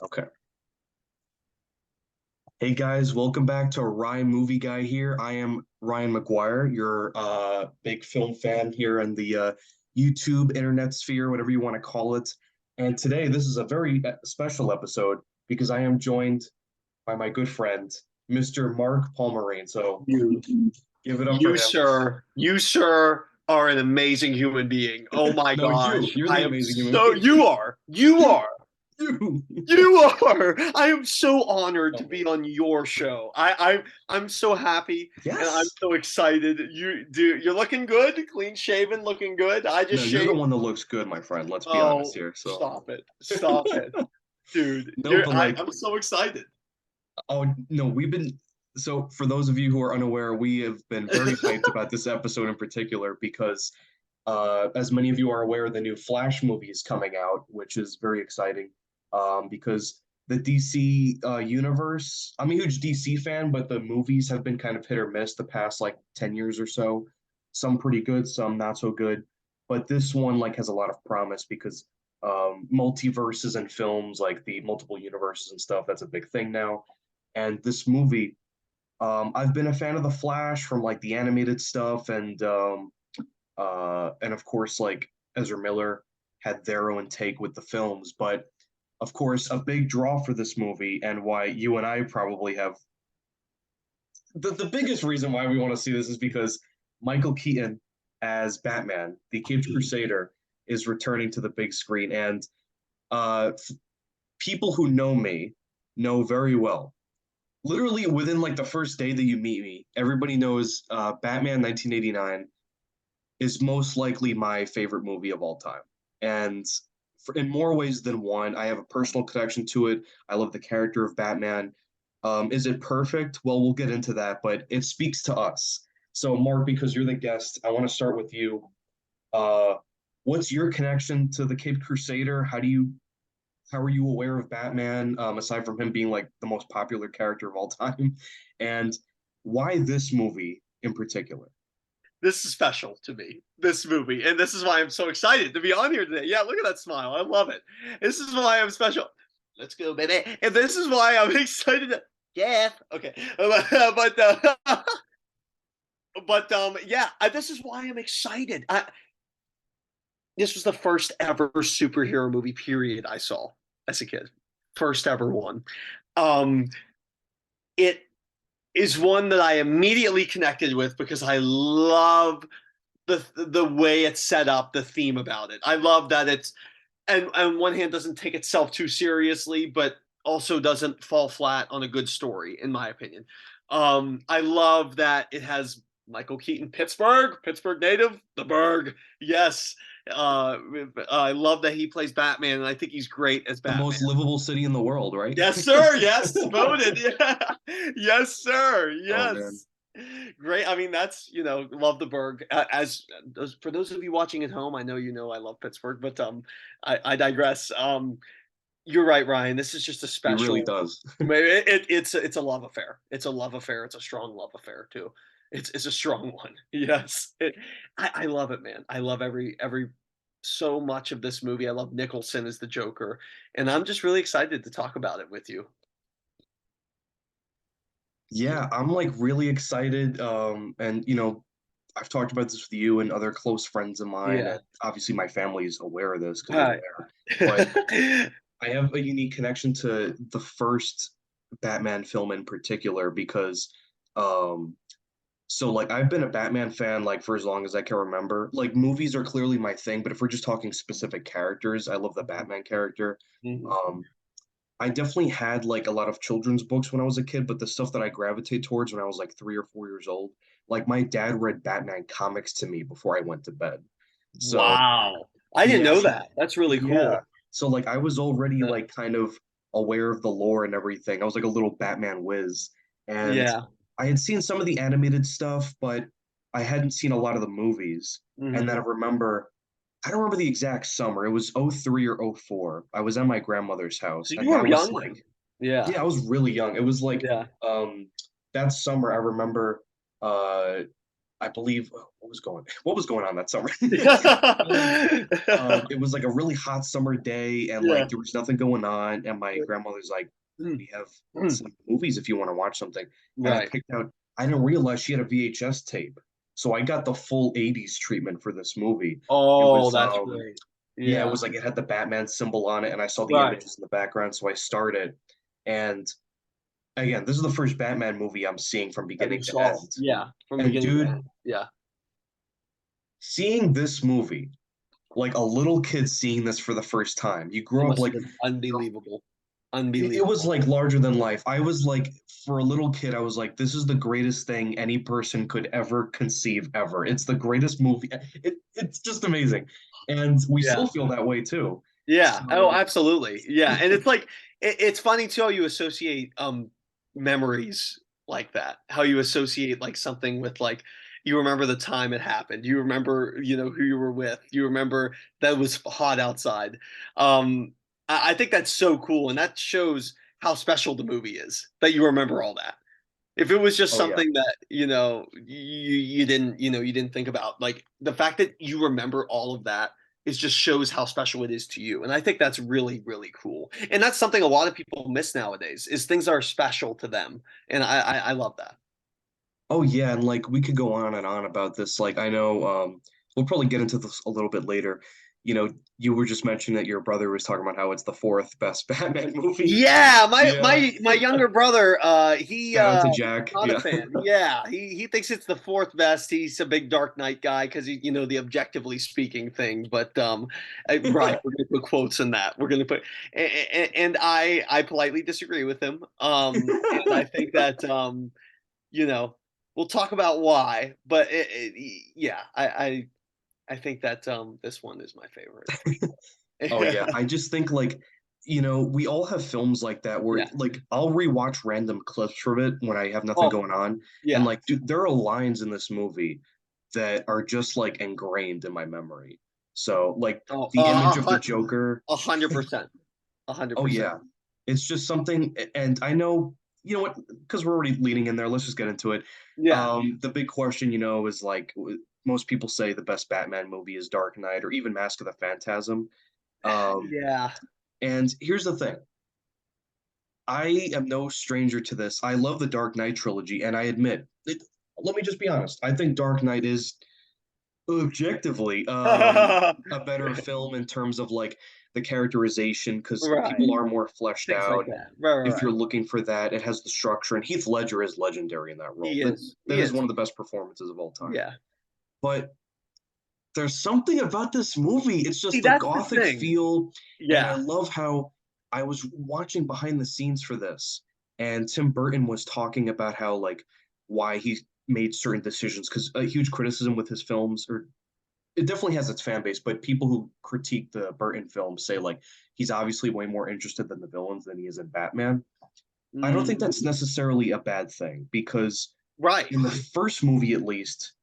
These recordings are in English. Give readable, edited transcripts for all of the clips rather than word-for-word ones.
Okay. Hey guys, welcome back to Ryan Movie Guy here. I am Ryan McGuire, your big film fan here in the YouTube internet sphere, whatever you want to call it. And today, this is a very special episode because I am joined by my good friend, Mr. Mark Palmerine. So You, give it up for you, him. sir, you, sir, are an amazing human being. Oh my No, you, gosh. you're I the am amazing human so, being. You, are, you. you are. I am so honored Oh to man. be on your show. I'm so happy and I'm Yes. so excited. You're looking good, clean shaven, looking good. I No, just you're the shaved. one that looks good, my friend. Let's be honest Oh, here. So, stop it. Stop it. Dude, no, but like, I'm so excited. oh no, we've been so for those of you who are unaware, we have been very hyped about this episode in particular because as many of you are aware, the new Flash movie is coming out, which is very exciting. Because the DC universe, I'm a huge DC fan, but the movies have been kind of hit or miss the past like 10 years or so. Some pretty good, some not so good. But this one like has a lot of promise because multiverses and films, like the multiple universes and stuff, that's a big thing now. And this movie, I've been a fan of the Flash from like the animated stuff, and of course like Ezra Miller had their own take with the films. But of course, a big draw for this movie, and why you and I probably have the biggest reason why we want to see this is because Michael Keaton as Batman, the Caped Crusader, is returning to the big screen, and uh, people who know me know very well literally within like the first day that you meet me, everybody knows Batman 1989 is most likely my favorite movie of all time. And in more ways than one, I have a personal connection to it. I love the character of Batman. Is it perfect? Well, we'll get into that, but it speaks to us. So, Mark, because you're the guest, I want to start with you. Uh, what's your connection to the Cape Crusader? How are you aware of Batman, aside from him being like the most popular character of all time? And why this movie in particular? This is special to me, this movie, and this is why I'm so excited to be on here today. Yeah, look at that smile. I love it. This is why I'm special. Let's go, baby. And this is why I'm excited. Yeah. Okay. Yeah, this is why I'm excited. This was the first ever superhero movie, period, I saw as a kid. First ever one. Um, it is one that I immediately connected with because I love the way it's set up, the theme about it. I love that it's and on one hand doesn't take itself too seriously, but also doesn't fall flat on a good story, in my opinion. I love that it has Michael Keaton, Pittsburgh native, the Berg. Yes. I love that he plays Batman, and I think he's great as The Batman. most livable city in the world, right? Yes, sir. Yes, voted. Yeah. Yes, sir. Oh man. Yes. Great. I mean, that's love the Berg. As for those of you watching at home, I know I love Pittsburgh, but I digress. You're right, Ryan. This is just a He really special. does. It's a love affair. It's a love affair. It's a strong love affair too. It's a strong one. Yes. I love it, man. I love every so much of this movie. I love Nicholson as the Joker, and I'm just really excited to talk about it with you. Yeah, I'm like really excited. And I've talked about this with you and other close friends of mine, Yeah. and obviously my family is aware of this because they're Right. there. But I have a unique connection to the first Batman film in particular because um so like I've been a Batman fan like for as long as I can remember. Like movies are clearly my thing, but if we're just talking specific characters, I love the Batman character. Mhm. Um I definitely had like a lot of children's books when I was a kid, but the stuff that I gravitate towards when I was like 3 or 4 years old, like my dad read Batman comics to me before I went to bed. So Wow. I didn't yeah, know that. That's really yeah. cool. So like I was already Yeah. like kind of aware of the lore and everything. I was like a little Batman whiz. And Yeah. I had seen some of the animated stuff, but I hadn't seen a lot of the movies. And then Hmm. I don't remember the exact summer. It was '03 or '04. I was at my grandmother's house, So and you were that was young like then. Yeah. yeah, I was really young. It was like Yeah. um that summer I remember uh I believe what was going on that summer. And Yeah. it was like a really hot summer day, and like Yeah. there was nothing going on, and my grandmother's like, Mm, "We have mm. some movies if you want to watch something." And I Right. picked out. I didn't realize she had a VHS tape, so I got the full '80s treatment for this movie. It Oh, was that's great. yeah, it Yeah. was like it had the Batman symbol on it, and I saw the Right. images in the background, so I started. And again, this is the first Batman movie I'm seeing from That you beginning to saw. end. Yeah. From And beginning to dude, end. Yeah. seeing this movie, like a little kid seeing this for the first time, you It grow up must have like been unbelievable. it was Unbelievable. like larger than life. I was like, for a little kid, I was like, this is the greatest thing any person could ever conceive ever. It's the greatest movie. It's just amazing. And we Yeah. still feel that way too. Yeah. Oh, So, absolutely. Yeah. And it's like it's funny too how you associate memories like that. How you associate like something with like you remember the time it happened. You remember, who you were with. You remember that it was hot outside. Um I think that's so cool and that shows how special the movie is that you remember all that. If it was just oh yeah. something that, you didn't think about, like the fact that you remember all of that is just shows how special it is to you. And I think that's really, really cool. And that's something a lot of people miss nowadays is things that are special to them. And I love that. Oh yeah, and like we could go on and on about this. Like I know we'll probably get into this a little bit later. You were just mentioning that your brother was talking about how it's the fourth best Batman movie. Yeah, my Yeah. my my younger brother, he Shout out to Jack. not a Yeah. fan. Yeah, he thinks it's the fourth best. He's a big Dark Knight guy because the objectively speaking thing. But right, we're gonna put quotes in that. We're gonna put, and I politely disagree with him. And I think that you know, we'll talk about why. But yeah, I think that this one is my favorite for Oh sure. yeah, I just think like, we all have films like that where Yeah. like I'll rewatch random clips from it when I have nothing Oh going on, and yeah. like, dude, there are lines in this movie that are just like ingrained in my memory. So like Oh, the image of the Joker. 100%. a hundred Oh percent. yeah, it's just something, and I know, you know what, because we're already leaning in there. Let's just get into it. Yeah. The big question, is like most people say the best Batman movie is Dark Knight or even Mask of the Phantasm. Um, Yeah. and here's the thing. I am no stranger to this. I love the Dark Knight trilogy, and I admit, let me just be honest. I think Dark Knight is objectively a better film in terms of like the characterization because Right. people are more fleshed Things like out. that. Right, right, If right. you're looking for that, it has the structure, and Heath Ledger is legendary in that role. He That is. that He is is. one of the best performances of all time. Yeah. But there's something about this movie. It's See, just the that's the gothic thing. feel, and I Yeah. love how I was watching behind the scenes for this, and Tim Burton was talking about how like why he made certain decisions because a huge criticism with his films, or it definitely has its fan base, but people who critique the Burton films say like he's obviously way more interested in the villains than he is in Batman. I don't think Mm, that's necessarily a bad thing because right. in the first movie at least,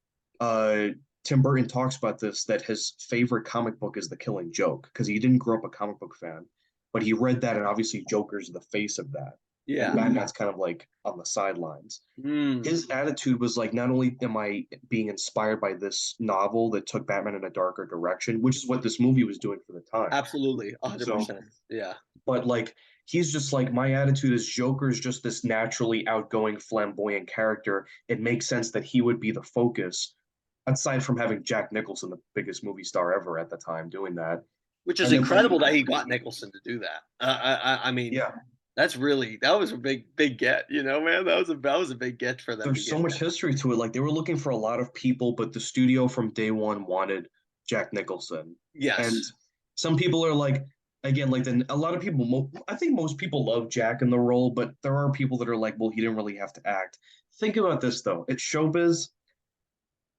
uh, Tim Burton talks about this that his favorite comic book is The Killing Joke because he didn't grow up a comic book fan, but he read that and obviously Joker's the face of that, and Yeah. Batman's kind of like on the sidelines. Mm, His attitude was like, not only am I being inspired by this novel that took Batman in a darker direction, which is what this movie was doing for the time. absolutely. A hundred So, percent. Yeah. but like, he's just like, my attitude is Joker's just this naturally outgoing, flamboyant character. It makes sense that he would be the focus, aside from having Jack Nicholson, the biggest movie star ever at the time, doing that. Which is And then when, incredible that he got Nicholson to do that. I mean, yeah, that was a big get, man. That was a big get for them to there's so get much that. history to it. Like, they were looking for a lot of people, but the studio from day one wanted Jack Nicholson. And Yes. some people are like, again, like then a lot of people, I think most people love Jack in the role, but there are people that are like, well, he didn't really have to act. Think about this though. It's showbiz.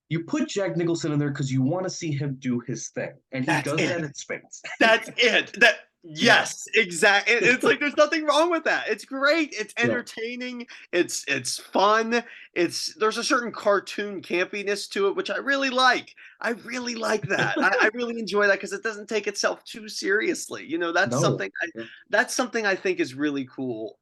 You put Jack Nicholson in there because you want to see him do his thing, and he That's does it. that in spades. That's it. That Yeah, yes, exactly. It's like there's nothing wrong with that. It's great. It's yeah. entertaining. It's fun. There's a certain cartoon campiness to it, which I really like. I really like that. I really enjoy that because it doesn't take itself too seriously. No. Yeah. That's something I think is really cool.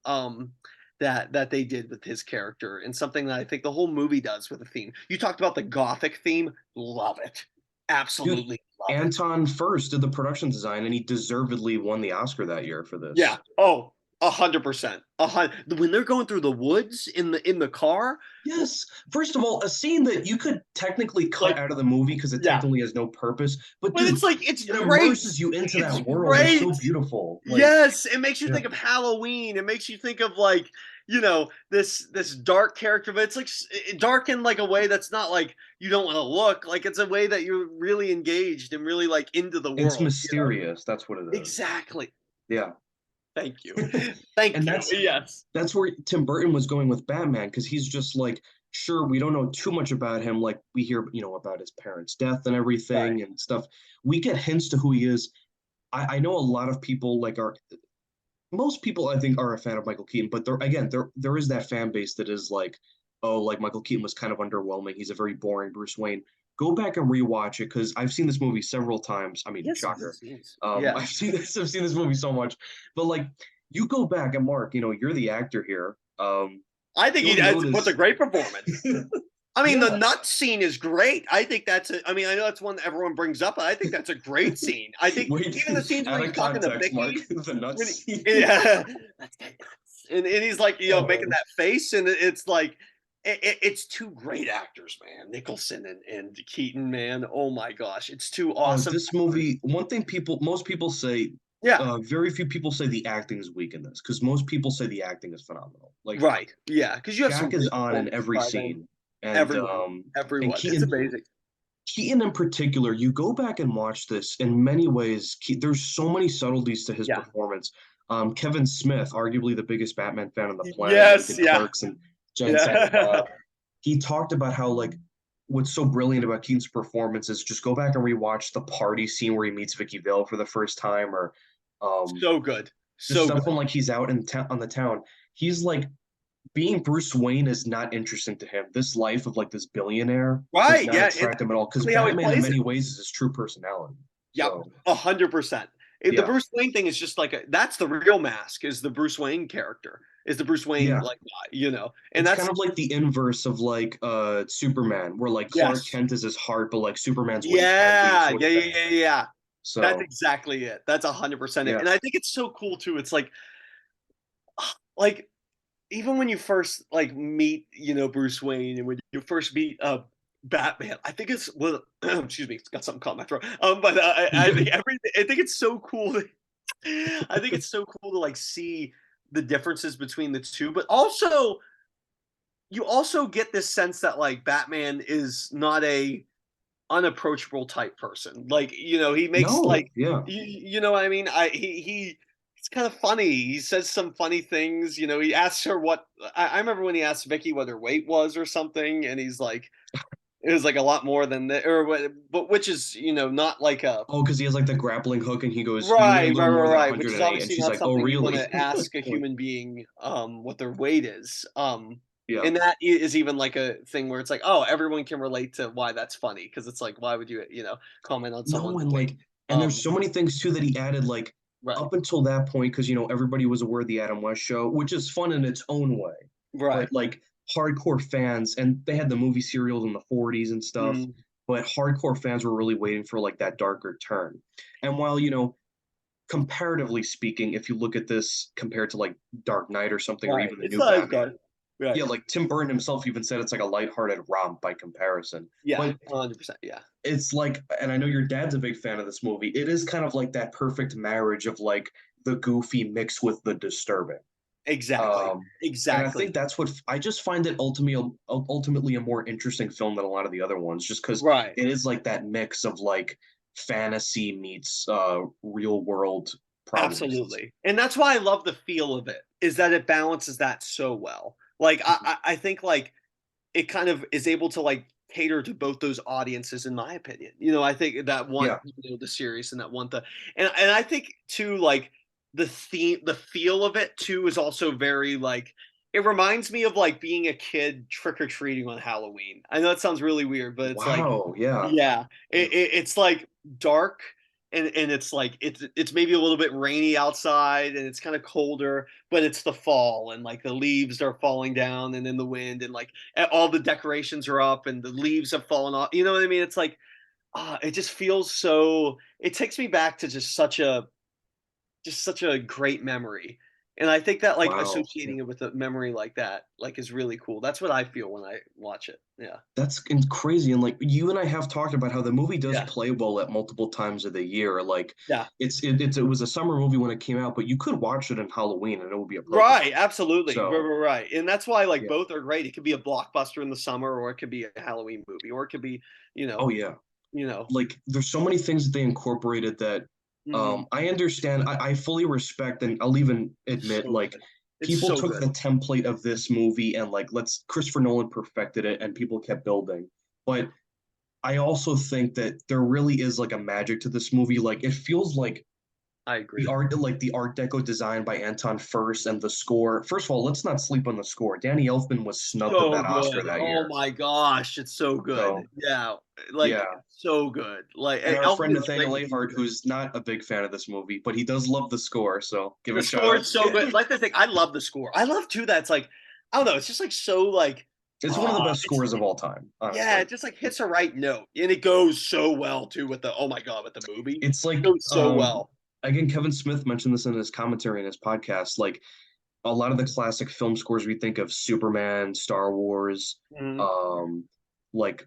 that they did with his character, and something that I think the whole movie does with the theme. You talked about the gothic theme, love it, Dude, absolutely love it. Anton First did the production design, and he deservedly won the Oscar that year for Yeah. this. Oh, 100%. When they're going through the woods in the car, Yes. First of all, a scene that you could technically cut like, out of the movie because it yeah, technically has no purpose, but but dude, it's like it's it great. immerses you into It's that world. It's so great. beautiful. Like, Yes, it makes you yeah, think of Halloween. It makes you think of like, this dark character, but it's like dark in like a way that's not like you don't want to look. Like it's a way that you're really engaged and really like into the it's world. mysterious. That's what it is. Exactly. Yeah. Thank you. Thank And you. Yes. that's where Tim Burton was going with Batman because he's just like, sure, we don't know too much about him. Like we hear, about his parents' death and Right. everything and stuff. We get hints to who he is. I know a lot of people like are most people I think are a fan of Michael Keaton, but there is that fan base that is like, oh, like Michael Keaton was kind of underwhelming. He's a very boring Bruce Wayne. Go back and rewatch it because I've seen this movie several times. I mean, Yes, shocker. yes, yes. Yeah. I've seen this movie so much, but like you go back and Mark, you're the actor here. I think You'll he has what's a notice, great performance. I mean, the yeah. nut scene is great. I think I mean, I know that's one that everyone brings up, but I think that's a great scene. I think Wait, even the scenes where out he's of talking to context, Mark, Vicky, the nuts when scene. yeah, that's good. And he's like, Oh making man. that face, and it's like, it's two great actors, man. Nicholson and Keaton, man. Oh my gosh, it's two Oh, awesome this actors. movie, one thing most people say, Yeah, very few people say the acting is weak in this because most people say the acting is phenomenal. Like right. Yeah, because you have some Jack is great on in performances every by them. scene, and Everyone, everyone. It's Keaton amazing. Keaton in particular. You go back and watch this in many ways. There's so many subtleties to his Yeah. performance. Kevin Smith, arguably the biggest Batman fan on the planet, who Yes. did Yeah. Clerks and Giant Silent Yeah. Bob, he talked about how like what's so brilliant about Keaton's performance is just go back and rewatch the party scene where he meets Vicky Vale for the first time, or um, So good. the So stuff good. when like he's out on the town. He's like being Bruce Wayne is not interesting to him. This life of like this billionaire does Right. not Yeah. And attract him at all because exactly how he Batman, in plays it. many ways, is his true personality. Yep. So 100%. The yeah, Bruce Wayne thing is just like that's the real mask is the Bruce Wayne character. Is the Bruce Wayne yeah, like and it's kind that's of like the inverse of like Superman, where like Clark yes. Kent is his heart, but like Superman's what he can be, Yeah. so Yeah. is Yeah. Yeah. Batman. Yeah. That's So exactly it. That's 100% it. yeah, And I think it's so cool too. It's like even when you first like meet, Bruce Wayne, and when you first meet Batman, I think it's well, excuse me, it's got something caught in my throat. But I think I think it's so cool. I think it's so cool to like see the differences between the two, but also you also get this sense that like Batman is not a unapproachable type person. Like, he makes no, like yeah. you know what I mean? He's kind of funny. He says some funny things. He asks her what I remember when he asked Vicky what her weight was or something, and he's like, it was like a lot more than that, or what, but which is not like a Oh, because he has like the grappling hook, and he goes, "You weigh a right, right, little more right, than right. Which is 108," and obviously she's not like, "Oh, something you want really?" to ask a Like, human being what their weight is. yeah. And that is even like a thing where it's like, oh, everyone can relate to why that's funny because it's like, why would you, comment on No, someone's and weight? like, and there's Um, so many things too that he added, like right, up until that point, because everybody was aware of the Adam West show, which is fun in its own way, but right. like hardcore fans, and they had the movie serials in the '40s and stuff, Mm, but hardcore fans were really waiting for like that darker turn. And while comparatively speaking, if you look at this compared to like Dark Knight or something, or right. even the It's new not as Batman, good. Right. yeah, like Tim Burton himself even said it's like a lighthearted romp by comparison. Yeah. But 100%. Yeah. it's like, and I know your dad's a big fan of this movie. It is kind of like that perfect marriage of like the goofy mixed with the disturbing. Exactly. Um, and I Exactly. think that's what I just find it ultimately a more interesting film than a lot of the other ones, just because Right. it is like that mix of like fantasy meets real world problems. Absolutely. And that's why I love the feel of it, is that it balances that so well. Like I think like it kind of is able to like cater to both those audiences in my opinion. I think that one, Yeah. the series and that one the and I think too like the feel of it too is also very like it reminds me of like being a kid trick or treating on Halloween. I know that sounds really weird, but it's like Wow. Yeah. yeah, it's like dark. and it's like it's maybe a little bit rainy outside and it's kind of colder, but it's the fall and like the leaves are falling down and in the wind and like all the decorations are up and the leaves have fallen off. You know what I mean? It's like it just feels so. It takes me back to just such a great memory. And I think that like Wow. associating it with a memory like that like is really cool. That's what I feel when I watch it. Yeah. Crazy, and like you and I have talked about how the movie does Yeah. play well at multiple times of the year. Like Yeah. it was a summer movie when it came out, but you could watch it in Halloween and it would be appropriate. Right, absolutely. So Right. And that's why like yeah. both are great. It could be a blockbuster in the summer or it could be a Halloween movie or it could be, you know, Oh yeah. you know. Like there's so many things that they incorporated that Mhm. I understand. I fully respect, and I'll even admit So like good. It's people so took good. the template of this movie and like let's Christopher Nolan perfected it and people kept building. But I also think that there really is like a magic to this movie. Like it feels I agree. like the Art Deco design by Anton Furst and the score. First of all, let's not sleep on the score. Danny Elfman was snubbed of So that Oscar good. that Oh year. my gosh, it's so good. So Yeah, like yeah. so good. Like And our friend Elfman's Nathaniel great in Ahart, anything. who's not a big fan of this movie, but he does love the score, so give The a shout score out is to so good. him. Like the thing, I love the score. I love too that's like I don't know, it's just like so like It's one of the best it's scores of all time, yeah, honestly. it just like hits a right note. And it goes so well too with the oh my god, with the movie. It's It like goes so well. again, Kevin Smith mentioned this in his commentary in his podcast. Like a lot of the classic film scores we think of Superman, Star Wars, Mhm. um, like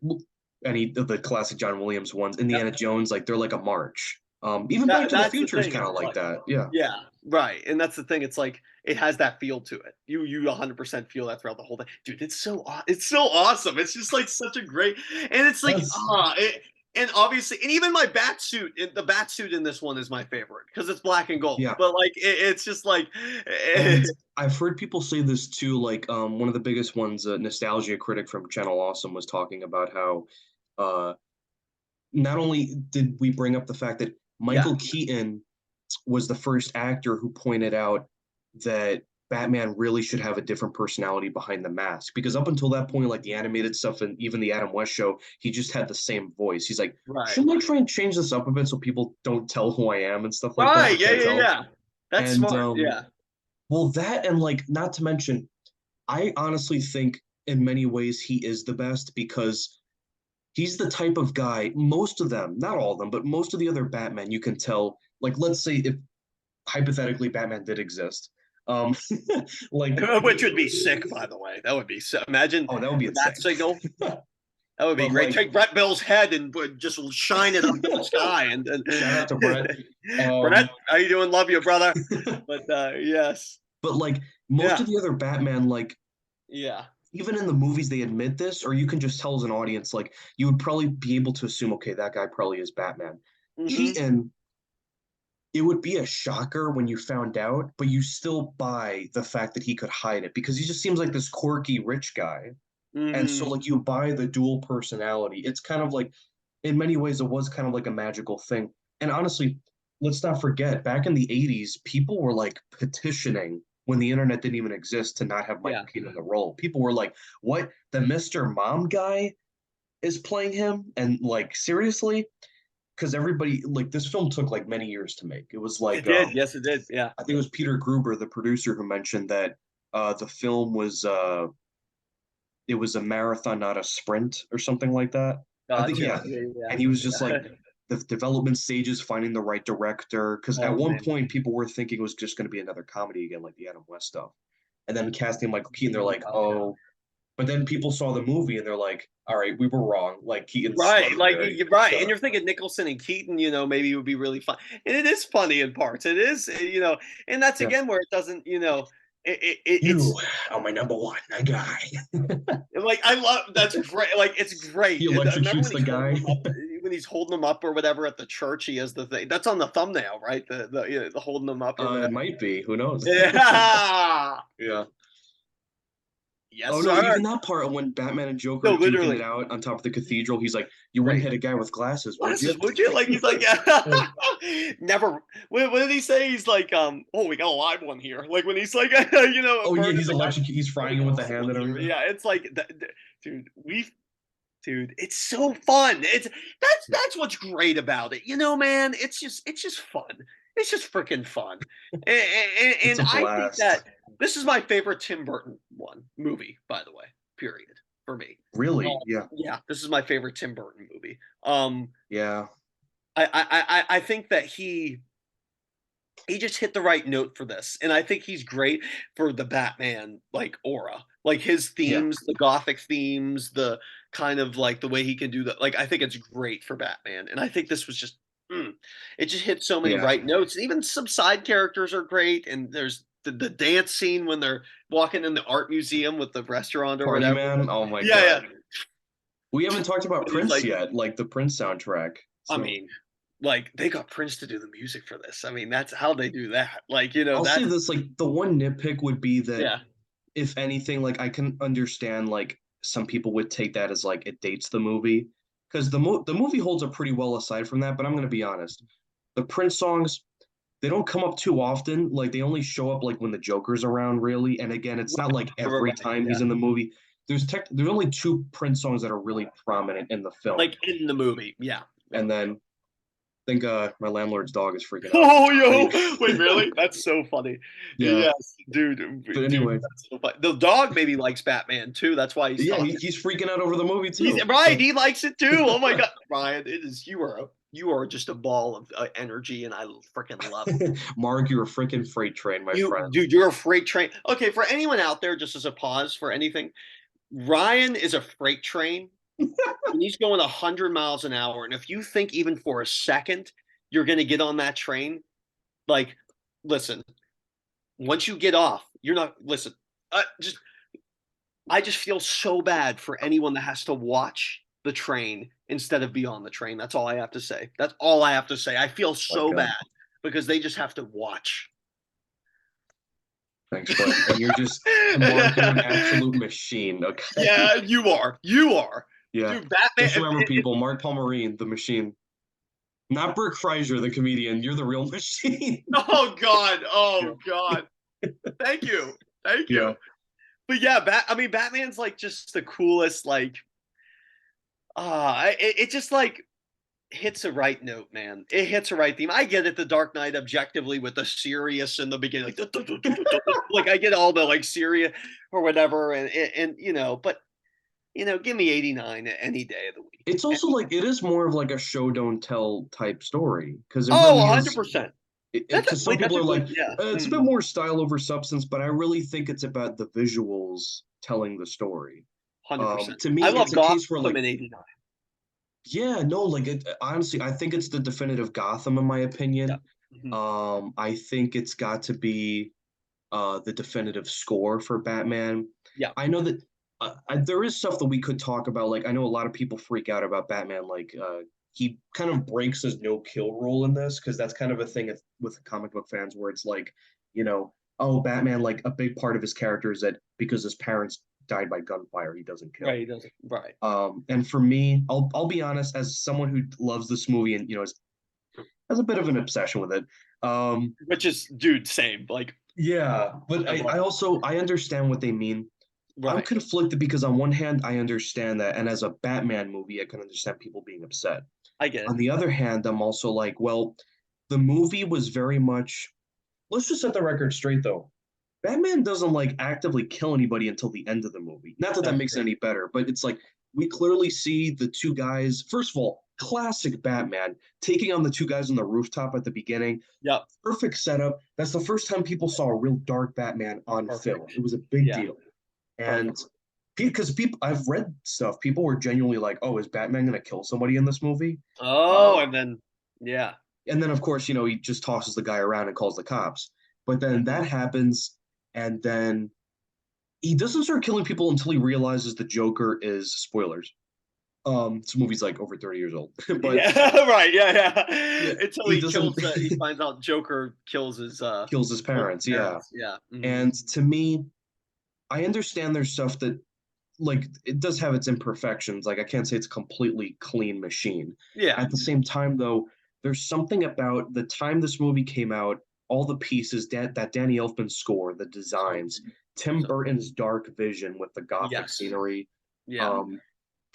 any of the classic John Williams ones, Indiana Yep. Jones, like they're like a march. Even Back to the That's the Future is thing. kind of It's like like that. Yeah. yeah, right. And that's the thing. It's like it has that feel to it. You 100% feel that throughout the whole thing. Dude, it's so awesome. It's just like such a great and it's like Yes. and obviously and even my bat suit, the bat suit in this one is my favorite because it's black and gold. Yeah. But like it's just like And I've heard people say this too, like one of the biggest ones, a nostalgia critic from Channel Awesome was talking about how uh, not only did we bring up the fact that yeah, Michael Keaton was the first actor who pointed out that Batman really should have a different personality behind the mask. Because up until that point, like the animated stuff and even the Adam West show, he just had the same voice. He's like, right. shouldn't I try and change this up a bit so people don't tell who I am and stuff like that or Right. Yeah, can't yeah, tell? yeah. That's And smart. Yeah. well, that and like not to mention, I honestly think in many ways he is the best because he's the type of guy, most of them, not all of them, but most of the other Batman, you can tell, like let's say if hypothetically Batman did exist. Um like Which would be sick, by the way. That would be sick. Imagine oh that would be the bat insane. signal. That would be But great. like Take Brett Bill's head and just shine it up in the sky. And shout out to Brett. Brett, Um how you doing? Love you, brother. But yes, but like most yeah, of the other Batman, like yeah, even in the movies they admit this, or you can just tell as an audience, like you would probably be able to assume, okay, that guy probably is Batman. hmm Keaton, it would be a shocker when you found out, but you still buy the fact that he could hide it because he just seems like this quirky rich guy. And so hmm like you buy the dual personality. It's kind of like in many ways it was kind of like a magical thing. And honestly, let's not forget back in the 80s, people were like petitioning when the internet didn't even exist to not have yeah, Michael Keaton in the role. People were like, "What? The Mr. Mom guy is playing him?" And like seriously, because everybody like this film took like many years to make. It was it like did. Yes, it did. Yeah, I think it was Peter Gruber, the producer, who mentioned that the film was it was a marathon, not a sprint, or something like that. I think gotcha. yeah, Yeah, and he was just yeah, like yeah. the development stages, finding the right director. Because at Oh one man. point, people were thinking it was just going to be another comedy again, like the Adam West stuff. And then casting Michael Keaton, they're like, oh. But then people saw the movie and they're like, all right, we were wrong. Like Keaton's Right, like legendary. you're right, and So you're thinking Nicholson and Keaton, maybe it would be really fun, and it is funny in parts. It is, and that's yeah, again where it doesn't, you it's are my number one guy. like I love that's great. Like it's He great. And I remember electrocutes the guy. when he's holding them up or whatever at the church. He has the thing that's on the thumbnail, right? The holding them up or It whatever. might be. Who knows? Yeah. yeah. Yes, Oh no, sir. even that part when Batman and Joker No, are duking it literally out on top of the cathedral, he's like, "You wouldn't great. hit a guy with glasses, would you?" Glasses, would you? Like he's like, never. What did he say? He's like, oh, we got a live one here. Like when he's like, Oh yeah, burning he's the guy. electric. He's Oh, we frying him got with a the hand one and here. everything. Yeah, it's like, dude, we Dude, it's so fun. That's what's great about it. You know, man, it's just fun. It's just freaking fun. And, It's and a I think that blast. this is my favorite Tim Burton movie, by the way. Period. For me. Really? Yeah. Yeah, this is my favorite Tim Burton movie. Yeah. I think that he just hit the right note for this, and I think he's great for the Batman, like, aura. Like, his Yeah. themes, the gothic themes, the kind of, like, the way he can do that, like, I think it's great for Batman, and I think this was just it just hit so many Yeah. right notes, and even some side characters are great, and there's the dance scene when they're walking in the art museum with the restaurant or Party whatever. Man. Oh my Yeah, yeah, God. We haven't talked about and he's Prince like yet, like the Prince soundtrack. I So mean, like, they got Prince to do the music for this. I mean, that's how they do that. Like, you know, I'll say that's this, like the one nitpick would be that yeah. if anything, like I can understand like some people would take that as like it dates the movie because the movie holds up pretty well aside from that. But I'm gonna be honest, the Prince songs they don't come up too often. Like they only show up like when the Joker's around, really. And again, it's not like Right, every right, time yeah. he's in the movie. There's only two Prince songs that are really prominent in the film, Like, in the movie, yeah. and then I think my landlord's dog is freaking out. Oh, But yo! Wait, really? That's so funny. yeah, Yes, dude, but dude, anyway, that's so funny. The dog maybe likes Batman too, that's why he's yeah, talking. he's freaking out over the movie He's too. right, So he likes it too. Oh my god. Ryan, it is you are just a ball of, energy, and I freaking love it. Mark, you're a freaking freight train, my You friend. dude, you're a freight train. Okay, for anyone out there, just as a pause for anything, Ryan is a freight train, and he's going 100 miles an hour, and if you think even for a second you're gonna get on that train, like, listen, once you get off, you're not listen, just I just feel so bad for anyone that has to watch the train instead of be on the train. That's all I have to say. That's all I have to say. I feel My so bad God, because they just have to watch. thanks, bud. And you're just Mark, you're an absolute machine. Okay, Yeah, you are. You are. yeah. Dude, Just Batman. remember, people, Mark Palmerine, the machine, not Brooke Fraser, the comedian. You're the real machine. Oh God. Yeah, Oh God. Thank you. Thank you. yeah. But yeah, I mean, Batman's like just the coolest. Like, it just like hits a right note, man. It hits a right theme. I get it, the Dark Knight objectively with the serious in the beginning, like like I get all the like serious or whatever, and you know, but you know, give me 89 any day of the week. It's also like it is more of like a show don't tell type story because it Oh, really is. 100%. Because some That's people a are like, good, yeah. it's a bit more style over substance, but I really think it's about the visuals telling the story. 100%. To I me, love it's a case where Gotham like in 89. yeah, no, like honestly, I think it's the definitive Gotham in my Yeah. opinion. Mhm. I think it's got to be the definitive score for Batman. Yeah. I know that there is stuff that we could talk about. Like I know a lot of people freak out about Batman. Like he kind of breaks his no kill rule in this because that's kind of a thing with comic book fans where it's like, oh, Batman, like a big part of his character is that because his parents died by gunfire, he doesn't kill. Right. He doesn't. Right. And for me, I'll be honest, as someone who loves this movie and has a bit of an obsession with it. Which is, dude, same. Like, Yeah, but I love I it. also I understand what they mean. I'm Right. conflicted because on one hand, I understand that, and as a Batman movie, I can understand people being upset. I get On it. the other hand, I'm also like, well, the movie was very much. Let's just set the record straight, though. Batman doesn't like actively kill anybody until the end of the movie. Not that that That's makes it true. any better, but it's like we clearly see the two guys. First of all, classic Batman taking on the two guys on the rooftop at the beginning. Yep. Perfect setup. That's the first time people saw a real dark Batman on film. Perfect. It was a big Yeah. deal. And Perfect. because people, I've read stuff, people were genuinely like, "Oh, is Batman going to kill somebody in this movie?" Oh, Um, and then, yeah. and then, of course, he just tosses the guy around and calls the cops. But then Mhm. that happens, and then he doesn't start killing people until he realizes the Joker is spoilers. This movie's like over 30 years old, but Yeah. Right. Yeah. Yeah. yeah, Until he he doesn't kills, he finds out Joker kills his, kills his parents. Yeah, parents. Yeah. Mhm. and to me, I understand there's stuff that like it does have its imperfections. Like I can't say it's a completely clean machine. Yeah. At the same time, though, there's something about the time this movie came out, all the pieces that Danny Elfman score, the So, designs, Tim so, Burton's dark vision with the gothic yes. scenery. Yeah. Um,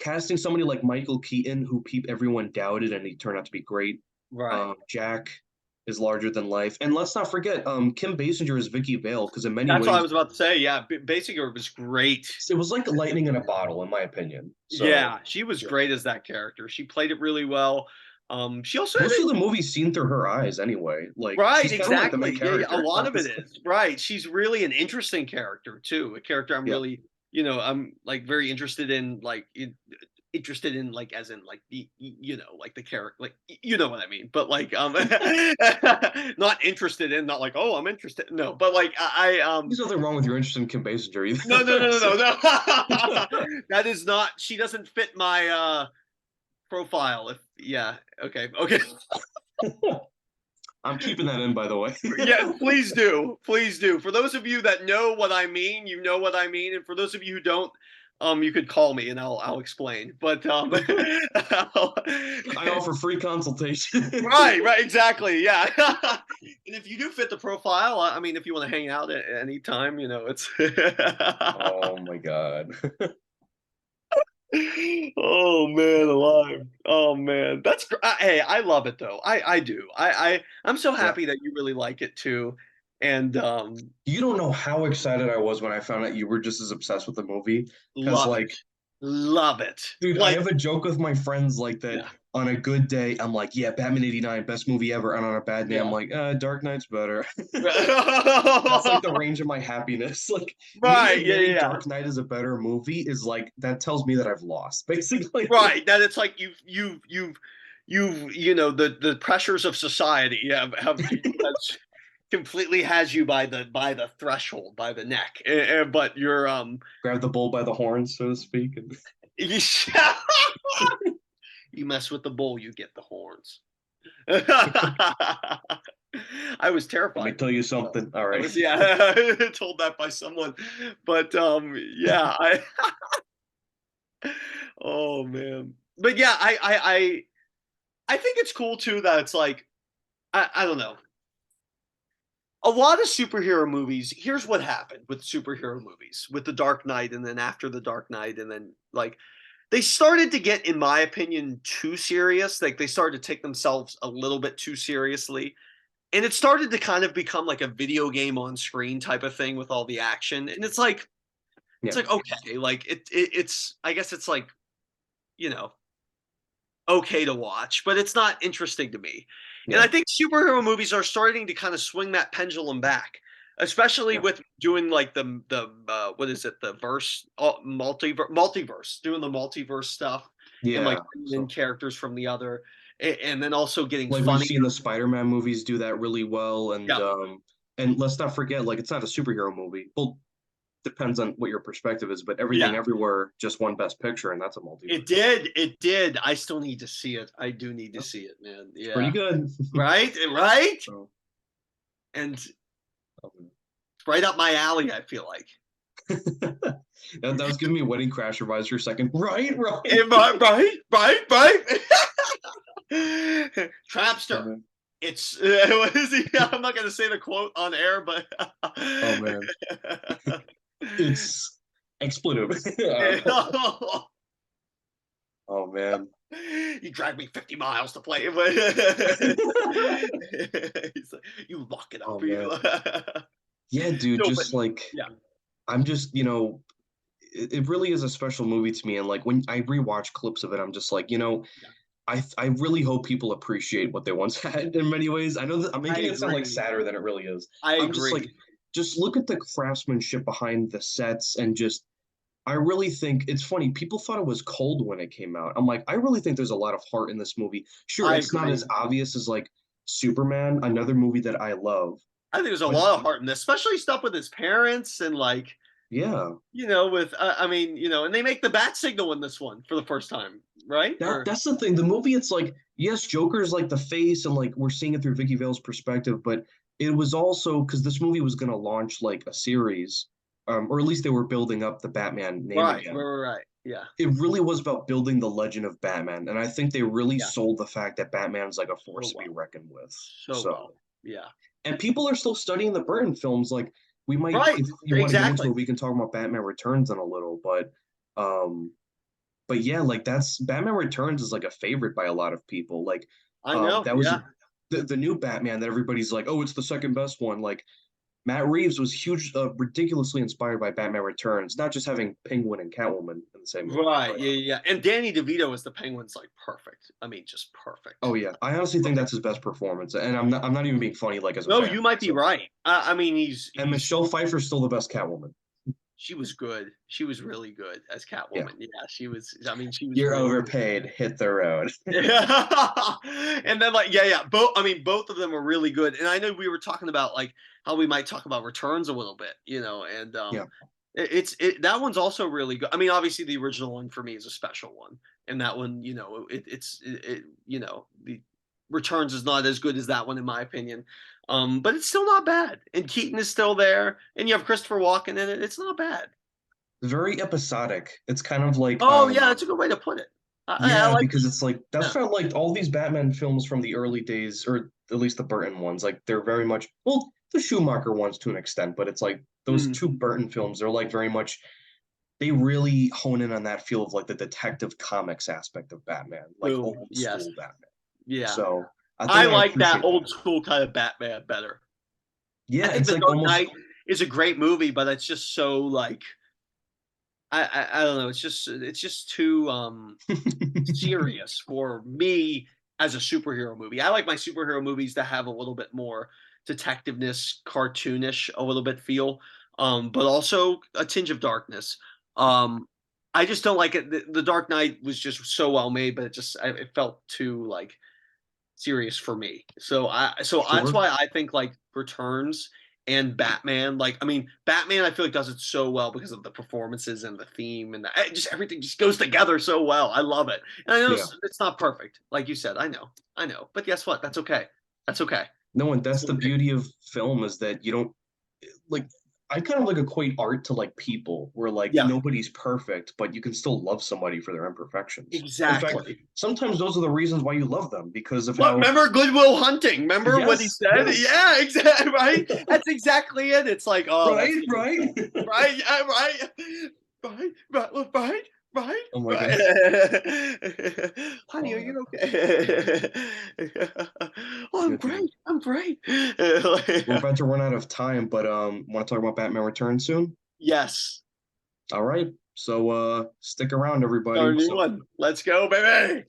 casting somebody like Michael Keaton, who everyone doubted, and he turned out to be great. Right. Jack is larger than life, and let's not forget, Kim Basinger is Vicky Vale, because in many That's what I ways was about to say. Yeah, Basinger was great. it was like lightning in a bottle, in my opinion. So Yeah, she was yeah. great as that character. She played it really well. She also had Most a of the movie's seen through her eyes anyway. Like right, she's kind of like the main exactly. Yeah, yeah, a character, lot of it honestly. is. Right. She's really an interesting character too. A character I'm Yeah. really, I'm like very interested in like as in like like the character like you know what I mean. But like not interested in not like oh, I'm interested. No, but like There's nothing wrong with your interest in Kim Basinger no, no, either. no, no, So. no, no. That is not she doesn't fit my profile if yeah, okay. Okay. I'm keeping that in, by the way. Yeah, please do. Please do. For those of you that know what I mean, you know what I mean, and for those of you who don't, you could call me and I'll explain. But I offer free consultation. right, right, exactly, yeah. And if you do fit the profile, I mean, if you want to hang out at any time, it's. Oh my god. Oh man, alive. Oh man, hey, I love it though. I do. I'm so Yeah. happy that you really like it too, and You don't know how excited I was when I found out you were just as obsessed with the movie. Because, love it, like, love it. dude, I Like, have a joke with my friends like that. yeah, On a good day, I'm like, yeah, Batman '89, best movie ever. And on a bad day, I'm yeah. like, Dark Knight's better. That's like the Right, range of my happiness. Like me yeah, yeah, admitting yeah. Dark Knight is a better movie is like that tells me that I've lost, basically. Right. That it's like the pressures of society have completely has you by the threshold, by the neck. But you're Grab the bull by the horns, so to speak. And you you mess with the bull, you get the horns. I was let me terrified. tell you something. All I right. was yeah told that by someone, but yeah I oh man, but yeah I think it's cool too that it's like I don't know a lot of superhero movies. Here's what happened with superhero movies with the Dark Knight, and then after the Dark Knight, and then like they started to get, in my opinion, too serious. Like they started to take themselves a little bit too seriously. And it started to kind of become like a video game on screen type of thing with all the action. And it's Yeah. like okay, like it's I guess it's like, you know, okay to watch, but it's not interesting to me. And Yeah. I think superhero movies are starting to kind of swing that pendulum back, especially Yeah. with doing like the what is it, the multiverse, doing the multiverse stuff, and like Yeah. bringing in So characters from the other, and then also getting like we've funny. seen the Spider-Man movies do that really well, Yeah, and let's not forget, like it's not a superhero movie. Well, depends on what your perspective is, but yeah. Everything Everywhere just won Best Picture, and that's a It multiverse. did. It did. I still need to see it. I do need to Yep. see it, man. It's pretty Yeah. good. Right? Right? So, And it's um, right up my alley, I feel like. that was giving me Wedding Crasher vibes for a second. Right, right. Right, right, right. Trapster. Um, It's what is he? I'm not gonna say the quote on air, but oh man, it's expletive. Oh man. you dragged me 50 miles to play. He's like, you lock it Oh up. man. Yeah, dude, No, but just like yeah, I'm just, it really is a special movie to me. And like when I rewatch clips of it, I'm just like, yeah, I really hope people appreciate what they once had in many ways. I know that I'm I making it sound like agree. sadder than it really is. I I'm just like, agree. just look at the craftsmanship behind the sets and just I really think it's funny. People thought it was cold when it came out. I'm like, I really think there's a lot of heart in this movie. Sure, I it's not as agree. obvious as like Superman, another movie that I love, I think there's a but lot of heart in this, especially stuff with his parents and like, yeah, with I mean, and they make the bat signal in this one for the first time, right? Or that's the thing. The movie, it's like, yes, Joker's like the face, and like we're seeing it through Vicky Vale's perspective, but it was also because this movie was going to launch like a series, or at least they were building up the Batman name right, again. right. Yeah, It really was about building the legend of Batman, and I think they really yeah. sold the fact that Batman's like a So force to be well, reckoned with. so So, well. Yeah. and people are still studying the Burton films. Like we might, Right. if you want to get into Exactly. it, we can talk about Batman Returns in a little, but um but yeah, like that's Batman Returns is like a favorite by a lot of people. Like, I know, that was yeah. the new Batman that everybody's like, oh, it's the second best one. Like Matt Reeves was huge, ridiculously inspired by Batman Returns, not just having Penguin and Catwoman in the same movie, Right, but yeah, yeah, and Danny DeVito as the Penguin's, like, perfect. I mean, just perfect. oh yeah, I honestly think Perfect. that's his best performance, and I'm not even being funny, like as a No, fan. you might be So, right. I mean, and he's Michelle Pfeiffer's still the best Catwoman. she was good. She was really good as Yeah, Catwoman. Yeah, she was I mean, she was you're really overpaid. Hit the road. yeah. And then like yeah, both I mean both of them were really good. And I know we were talking about like how we might talk about returns a little bit, and Yeah, that one's also really good. I mean, obviously the original one for me is a special one. And that one, the returns is not as good as that one in my opinion. But it's still not bad. And Keaton is still there, and you have Christopher Walken in it. It's not bad. very episodic. It's kind of like Oh yeah, that's a good way to put it. I yeah, like because it's like that's yeah. kind of like all these Batman films from the early days, or at least the Burton ones. Like they're very much well, the Schumacher ones to an extent, but it's like those Mm, two Burton films. They're like very much they really hone in on that feel of like the detective comics aspect of Batman, like boom. old Yes. school Batman. Yeah. So I I think I like that appreciate old that. school kind of Batman better. I Yeah, think it's The like Dark almost Knight is a great movie, but it's just so like I don't know. It's just too serious for me as a superhero movie. I like my superhero movies to have a little bit more detectiveness, cartoonish, a little bit feel, but also a tinge of darkness. Um, I just don't like it. The Dark Knight was just so well made, but it felt too like serious for me. So that's sure, why I think like Returns and Batman, like I mean, Batman I feel like does it so well because of the performances and the theme and just everything just goes together so well. I love it. And I know yeah. it's not perfect, like you said. I know. But guess what? That's okay. That's okay. No, and that's That's the okay. beauty of film is that you don't like I kind of like equate art to like people where like Yeah, nobody's perfect, but you can still love somebody for their imperfections. In fact, exactly. sometimes those are the reasons why you love them because of What? how Remember Goodwill Hunting? Remember what he yes, said? yes. Yeah, exactly. Right. That's exactly it. It's like, oh, that's Right, the good right. stuff. Right. Yeah, right. Right. Right. Right. Right. Oh my gosh. Right. Honey, are Oh, you okay? Oh, I'm good great. dude. I'm great. We're about to run out of time, but want to talk about Batman Returns soon? Yes. All right. So stick around Our everybody. new So one. Let's go, baby.